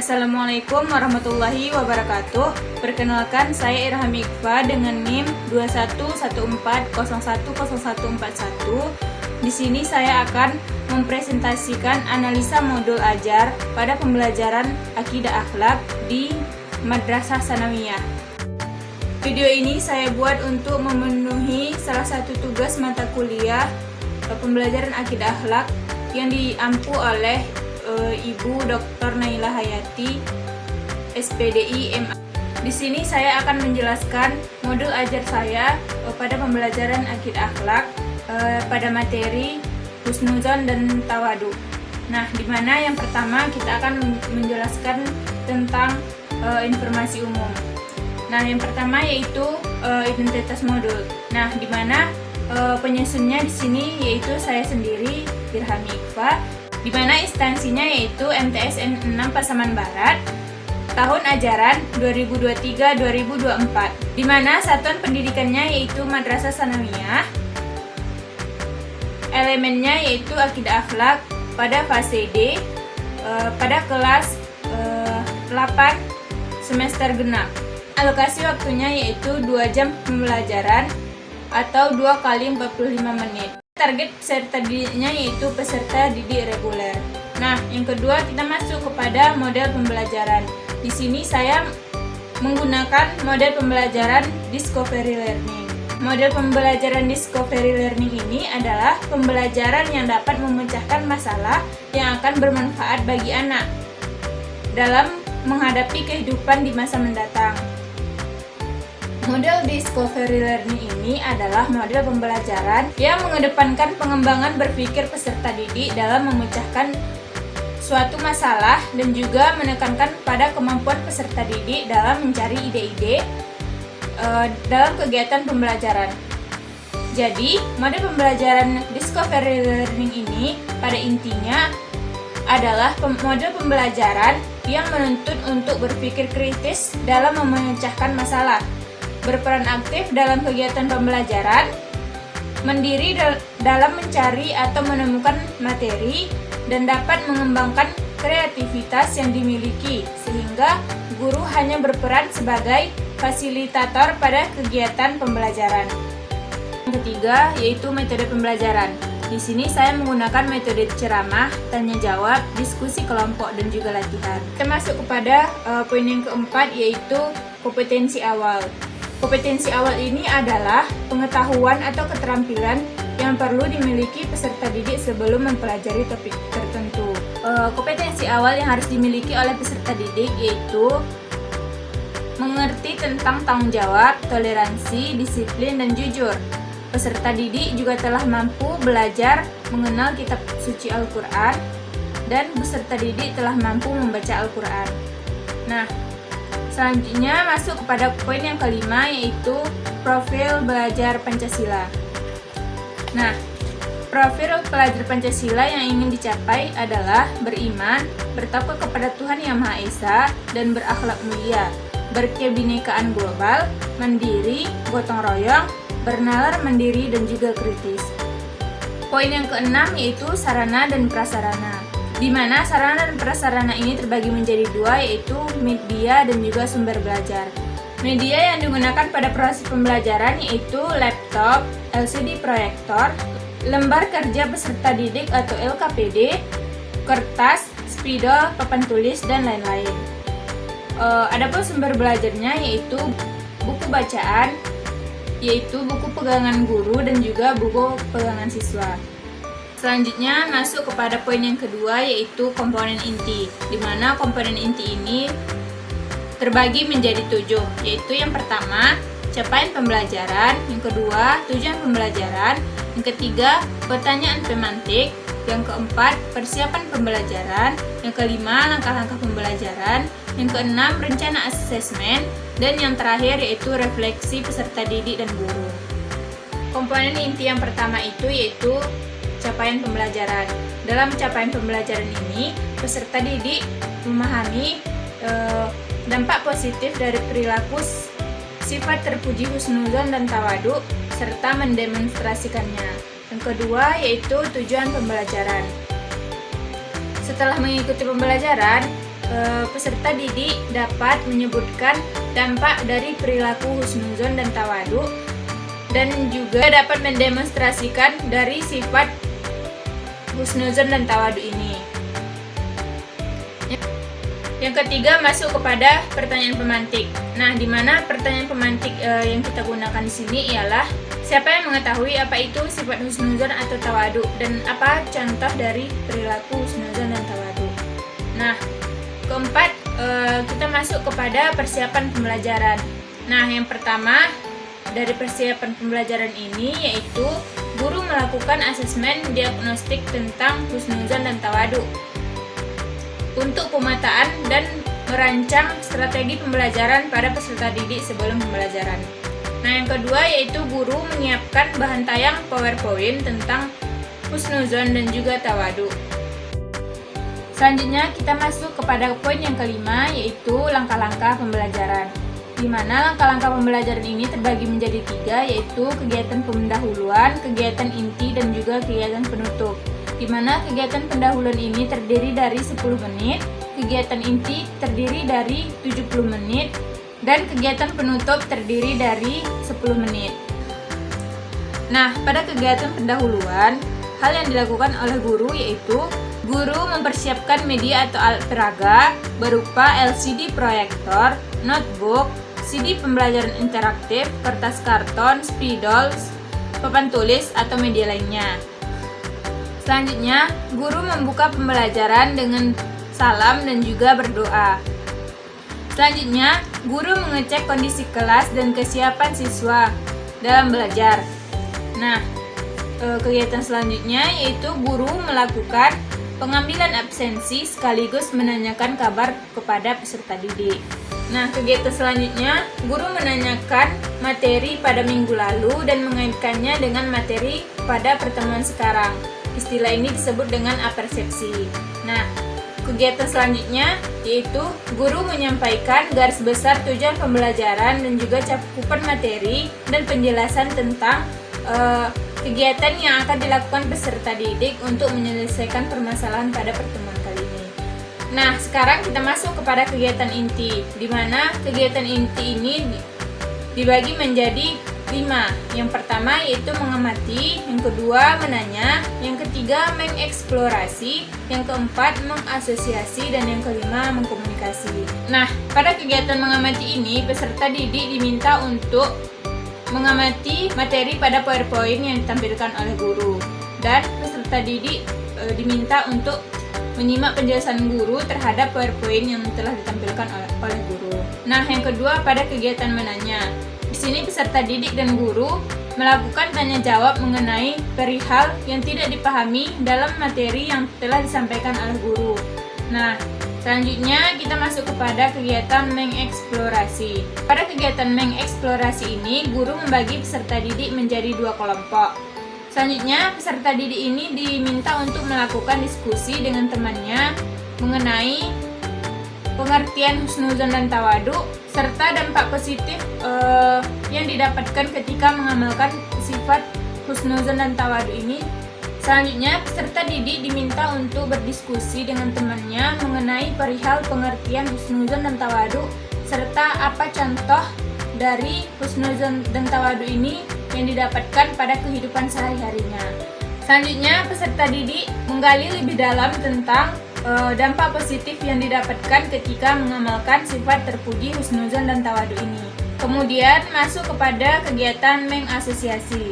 Assalamualaikum warahmatullahi wabarakatuh. Perkenalkan, saya Irham Iqfa dengan NIM 2114010141. Di sini saya akan mempresentasikan analisa modul ajar pada pembelajaran Akidah Akhlak di Madrasah Sanawiyah. Video ini saya buat untuk memenuhi salah satu tugas mata kuliah pembelajaran Akidah Akhlak yang diampu oleh Ibu Dr. Naila Hayati, SPDI MA. Di sini saya akan menjelaskan modul ajar saya pada pembelajaran Akidah Akhlak pada materi husnuzon dan tawadu. Nah, di mana yang pertama kita akan menjelaskan tentang informasi umum. Nah, yang pertama yaitu identitas modul. Nah, di mana penyusunnya di sini yaitu saya sendiri, Irham Iqfa, di mana instansinya yaitu MTSN 6 Pasaman Barat, tahun ajaran 2023-2024, di mana satuan pendidikannya yaitu Madrasah Sanawiyah, elemennya yaitu Akidah Akhlak pada fase D, pada kelas 8 semester genap. Alokasi waktunya yaitu 2 jam pembelajaran atau 2 kali 45 menit. Target peserta didiknya yaitu peserta didik reguler. Nah, yang kedua kita masuk kepada model pembelajaran. Di sini saya menggunakan model pembelajaran Discovery Learning. Model pembelajaran Discovery Learning ini adalah pembelajaran yang dapat memecahkan masalah yang akan bermanfaat bagi anak dalam menghadapi kehidupan di masa mendatang. Model Discovery Learning ini adalah model pembelajaran yang mengedepankan pengembangan berpikir peserta didik dalam memecahkan suatu masalah dan juga menekankan pada kemampuan peserta didik dalam mencari ide-ide dalam kegiatan pembelajaran. Jadi, model pembelajaran Discovery Learning ini pada intinya adalah model pembelajaran yang menuntut untuk berpikir kritis dalam memecahkan masalah, berperan aktif dalam kegiatan pembelajaran, mandiri dalam mencari atau menemukan materi, dan dapat mengembangkan kreativitas yang dimiliki, sehingga guru hanya berperan sebagai fasilitator pada kegiatan pembelajaran. Yang ketiga yaitu metode pembelajaran. Di sini saya menggunakan metode ceramah, tanya jawab, diskusi kelompok, dan juga latihan. Kita masuk kepada poin yang keempat yaitu kompetensi awal. Kompetensi awal ini adalah pengetahuan atau keterampilan yang perlu dimiliki peserta didik sebelum mempelajari topik tertentu. Kompetensi awal yang harus dimiliki oleh peserta didik yaitu mengerti tentang tanggung jawab, toleransi, disiplin, dan jujur. Peserta didik juga telah mampu belajar mengenal kitab suci Al-Quran, dan peserta didik telah mampu membaca Al-Quran. Nah, selanjutnya masuk kepada poin yang kelima yaitu profil belajar Pancasila. Nah, profil pelajar Pancasila yang ingin dicapai adalah beriman, bertakwa kepada Tuhan Yang Maha Esa, dan berakhlak mulia, berkebinekaan global, mandiri, gotong royong, bernalar mandiri, dan juga kritis. Poin yang keenam yaitu sarana dan prasarana, di mana sarana dan prasarana ini terbagi menjadi dua yaitu media dan juga sumber belajar. Media yang digunakan pada proses pembelajaran yaitu laptop, LCD proyektor, lembar kerja peserta didik atau LKPD, kertas, spidol, papan tulis, dan lain-lain. Adapun sumber belajarnya yaitu buku bacaan, yaitu buku pegangan guru dan juga buku pegangan siswa. Selanjutnya masuk kepada poin yang kedua yaitu komponen inti, di mana komponen inti ini terbagi menjadi 7, yaitu yang pertama capaian pembelajaran, yang kedua tujuan pembelajaran, yang ketiga pertanyaan pemantik, yang keempat persiapan pembelajaran, yang kelima langkah-langkah pembelajaran, yang keenam rencana asesmen, dan yang terakhir yaitu refleksi peserta didik dan guru. Komponen inti yang pertama itu yaitu capaian pembelajaran. Dalam capaian pembelajaran ini, peserta didik memahami dampak positif dari perilaku sifat terpuji husnuzon dan tawadu serta mendemonstrasikannya. Yang kedua yaitu tujuan pembelajaran. Setelah mengikuti pembelajaran, peserta didik dapat menyebutkan dampak dari perilaku husnuzon dan tawadu, dan juga dapat mendemonstrasikan dari sifat husnuzon dan tawadu ini. Yang ketiga, masuk kepada pertanyaan pemantik. Nah, di mana pertanyaan pemantik yang kita gunakan di sini ialah siapa yang mengetahui apa itu sifat husnuzon atau tawadu, dan apa contoh dari perilaku husnuzon dan tawadu. Nah, keempat, kita masuk kepada persiapan pembelajaran. Nah, yang pertama dari persiapan pembelajaran ini yaitu guru melakukan asesmen diagnostik tentang husnuzon dan tawadu untuk pemetaan dan merancang strategi pembelajaran pada peserta didik sebelum pembelajaran. Nah, yang kedua yaitu guru menyiapkan bahan tayang PowerPoint tentang husnuzon dan juga tawadu. Selanjutnya kita masuk kepada poin yang kelima yaitu langkah-langkah pembelajaran. Di mana langkah-langkah pembelajaran ini terbagi menjadi 3 yaitu kegiatan pendahuluan, kegiatan inti, dan juga kegiatan penutup. Di mana kegiatan pendahuluan ini terdiri dari 10 menit, kegiatan inti terdiri dari 70 menit, dan kegiatan penutup terdiri dari 10 menit. Nah, pada kegiatan pendahuluan, hal yang dilakukan oleh guru yaitu guru mempersiapkan media atau alat peraga berupa LCD proyektor, notebook, CD pembelajaran interaktif, kertas karton, spidol, papan tulis, atau media lainnya. Selanjutnya, guru membuka pembelajaran dengan salam dan juga berdoa. Selanjutnya, guru mengecek kondisi kelas dan kesiapan siswa dalam belajar. Nah, kegiatan selanjutnya yaitu guru melakukan pengambilan absensi sekaligus menanyakan kabar kepada peserta didik. Nah, kegiatan selanjutnya guru menanyakan materi pada minggu lalu dan mengaitkannya dengan materi pada pertemuan sekarang. Istilah ini disebut dengan apersepsi. Nah, kegiatan selanjutnya yaitu guru menyampaikan garis besar tujuan pembelajaran dan juga cakupan materi dan penjelasan tentang kegiatan yang akan dilakukan peserta didik untuk menyelesaikan permasalahan pada pertemuan kali ini. Nah, sekarang kita masuk kepada kegiatan inti, di mana kegiatan inti ini dibagi menjadi 5. Yang pertama yaitu mengamati, yang kedua menanya, yang ketiga mengeksplorasi, yang keempat mengasosiasi, dan yang kelima mengkomunikasi. Nah, pada kegiatan mengamati ini peserta didik diminta untuk mengamati materi pada PowerPoint yang ditampilkan oleh guru, dan peserta didik diminta untuk menyimak penjelasan guru terhadap PowerPoint yang telah ditampilkan oleh guru. Nah, yang kedua pada kegiatan menanya. Di sini peserta didik dan guru melakukan tanya jawab mengenai perihal yang tidak dipahami dalam materi yang telah disampaikan oleh guru. Nah, selanjutnya kita masuk kepada kegiatan mengeksplorasi. Pada kegiatan mengeksplorasi ini, guru membagi peserta didik menjadi 2 kelompok. Selanjutnya, peserta didik ini diminta untuk melakukan diskusi dengan temannya mengenai pengertian husnuzon dan tawadu serta dampak positif yang didapatkan ketika mengamalkan sifat husnuzon dan tawadu ini. Selanjutnya, peserta didik diminta untuk berdiskusi dengan temannya mengenai perihal pengertian husnuzon dan tawadu serta apa contoh dari husnuzon dan tawadu ini yang didapatkan pada kehidupan sehari-harinya. Selanjutnya, peserta didik menggali lebih dalam tentang dampak positif yang didapatkan ketika mengamalkan sifat terpuji husnuzon dan tawadu ini. Kemudian masuk kepada kegiatan mengasosiasi,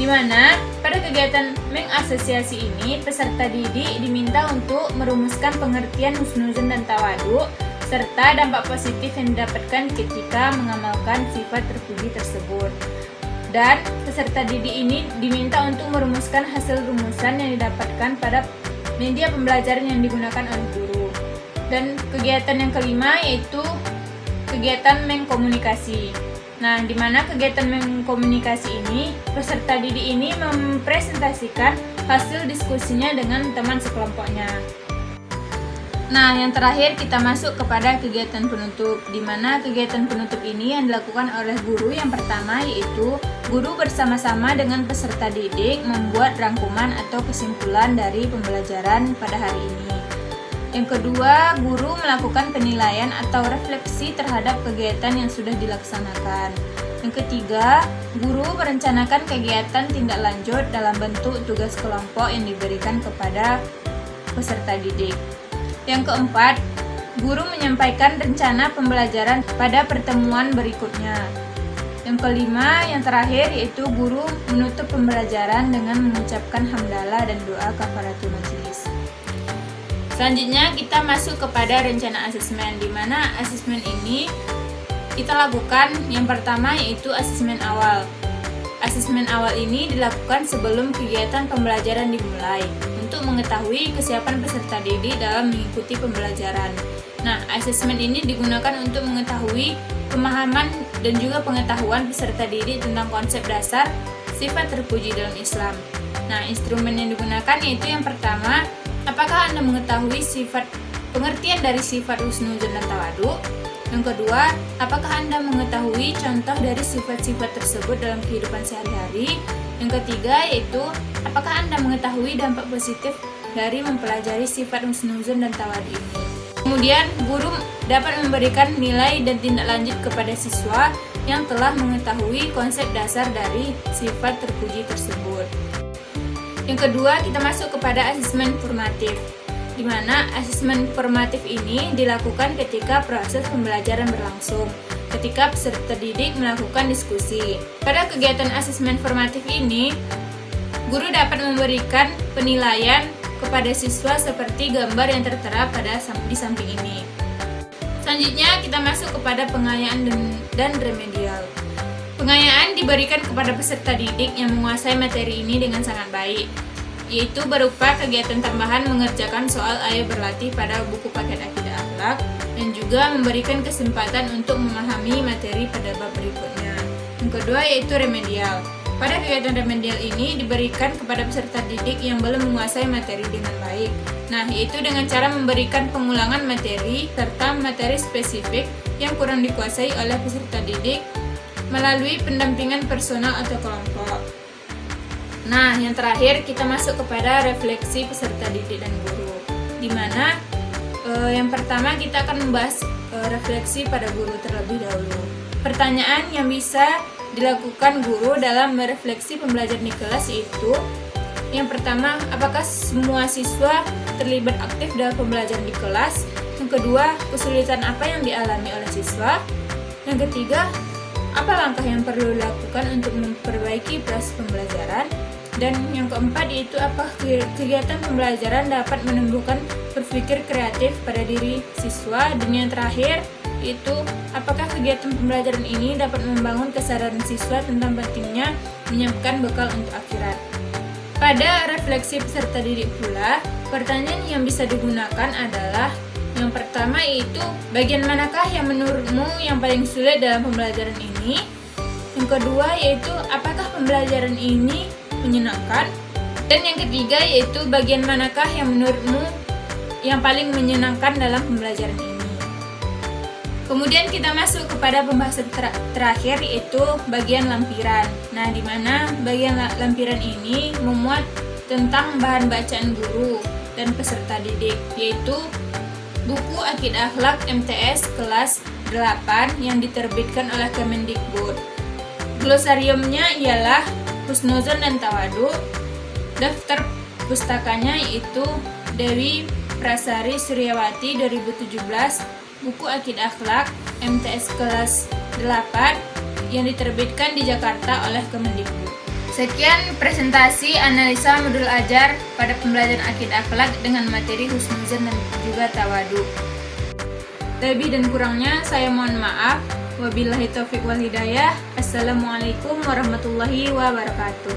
di mana pada kegiatan mengasosiasi ini peserta didik diminta untuk merumuskan pengertian husnuzon dan tawadu serta dampak positif yang didapatkan ketika mengamalkan sifat terpuji tersebut. Dan peserta didik ini diminta untuk merumuskan hasil rumusan yang didapatkan pada media pembelajaran yang digunakan oleh guru. Dan kegiatan yang kelima yaitu kegiatan mengkomunikasi. Nah, di mana kegiatan mengkomunikasi ini peserta didik ini mempresentasikan hasil diskusinya dengan teman sekelompoknya. Nah, yang terakhir kita masuk kepada kegiatan penutup, di mana kegiatan penutup ini yang dilakukan oleh guru yang pertama yaitu guru bersama-sama dengan peserta didik membuat rangkuman atau kesimpulan dari pembelajaran pada hari ini. Yang kedua, guru melakukan penilaian atau refleksi terhadap kegiatan yang sudah dilaksanakan. Yang ketiga, guru merencanakan kegiatan tindak lanjut dalam bentuk tugas kelompok yang diberikan kepada peserta didik. Yang keempat, guru menyampaikan rencana pembelajaran pada pertemuan berikutnya. Yang kelima, yang terakhir, yaitu guru menutup pembelajaran dengan mengucapkan hamdalah dan doa kafaratul majelis. Selanjutnya kita masuk kepada rencana asesmen, di mana asesmen ini kita lakukan yang pertama yaitu asesmen awal. Asesmen awal ini dilakukan sebelum kegiatan pembelajaran dimulai untuk mengetahui kesiapan peserta didik dalam mengikuti pembelajaran. Nah, asesmen ini digunakan untuk mengetahui pemahaman dan juga pengetahuan peserta didik tentang konsep dasar sifat terpuji dalam Islam. Nah, instrumen yang digunakan yaitu yang pertama, apakah Anda mengetahui pengertian dari sifat husnuzon dan tawadu? Yang kedua, apakah Anda mengetahui contoh dari sifat-sifat tersebut dalam kehidupan sehari-hari? Yang ketiga yaitu, apakah Anda mengetahui dampak positif dari mempelajari sifat husnuzon dan tawadu ini? Kemudian, guru dapat memberikan nilai dan tindak lanjut kepada siswa yang telah mengetahui konsep dasar dari sifat terpuji tersebut. Yang kedua, kita masuk kepada asesmen formatif, di mana asesmen formatif ini dilakukan ketika proses pembelajaran berlangsung, ketika peserta didik melakukan diskusi. Pada kegiatan asesmen formatif ini, guru dapat memberikan penilaian kepada siswa seperti gambar yang tertera di samping ini. Selanjutnya kita masuk kepada pengayaan dan remedial. Pengayaan diberikan kepada peserta didik yang menguasai materi ini dengan sangat baik, yaitu berupa kegiatan tambahan mengerjakan soal ayo berlatih pada buku paket akidah akhlak dan juga memberikan kesempatan untuk memahami materi pada bab berikutnya. Yang kedua yaitu remedial. Pada kegiatan remedial ini diberikan kepada peserta didik yang belum menguasai materi dengan baik. Nah, yaitu dengan cara memberikan pengulangan materi serta materi spesifik yang kurang dikuasai oleh peserta didik melalui pendampingan personal atau kelompok. Nah, yang terakhir kita masuk kepada refleksi peserta didik dan guru, di mana yang pertama kita akan membahas refleksi pada guru terlebih dahulu. Pertanyaan yang bisa dilakukan guru dalam merefleksi pembelajaran di kelas yaitu, yang pertama, apakah semua siswa terlibat aktif dalam pembelajaran di kelas? Yang kedua, kesulitan apa yang dialami oleh siswa? Yang ketiga, apa langkah yang perlu dilakukan untuk memperbaiki proses pembelajaran? Dan yang keempat yaitu, apakah kegiatan pembelajaran dapat menumbuhkan berpikir kreatif pada diri siswa? Dan yang terakhir yaitu, apakah kegiatan pembelajaran ini dapat membangun kesadaran siswa tentang pentingnya menyiapkan bekal untuk akhirat? Pada refleksi peserta didik pula, pertanyaan yang bisa digunakan adalah yang pertama yaitu, bagian manakah yang menurutmu yang paling sulit dalam pembelajaran ini? Yang kedua yaitu, apakah pembelajaran ini menyenangkan? Dan yang ketiga yaitu, bagian manakah yang menurutmu yang paling menyenangkan dalam pembelajaran ini? Kemudian kita masuk kepada pembahasan terakhir yaitu bagian lampiran. Nah, di mana bagian lampiran ini memuat tentang bahan bacaan guru dan peserta didik, yaitu buku Akidah Akhlak MTS kelas 8 yang diterbitkan oleh Kemendikbud. Glosariumnya ialah Husnuzon dan Tawadu. Daftar pustakanya yaitu Dewi Prasari Suryawati 2017, buku Akidah Akhlak MTS kelas 8 yang diterbitkan di Jakarta oleh Kemendikbud. Sekian presentasi analisa modul ajar pada pembelajaran Akidah Akhlak dengan materi husnuzon dan juga tawadu. Lebih dan kurangnya saya mohon maaf. Wabillahi taufiq wal hidayah. Assalamualaikum warahmatullahi wabarakatuh.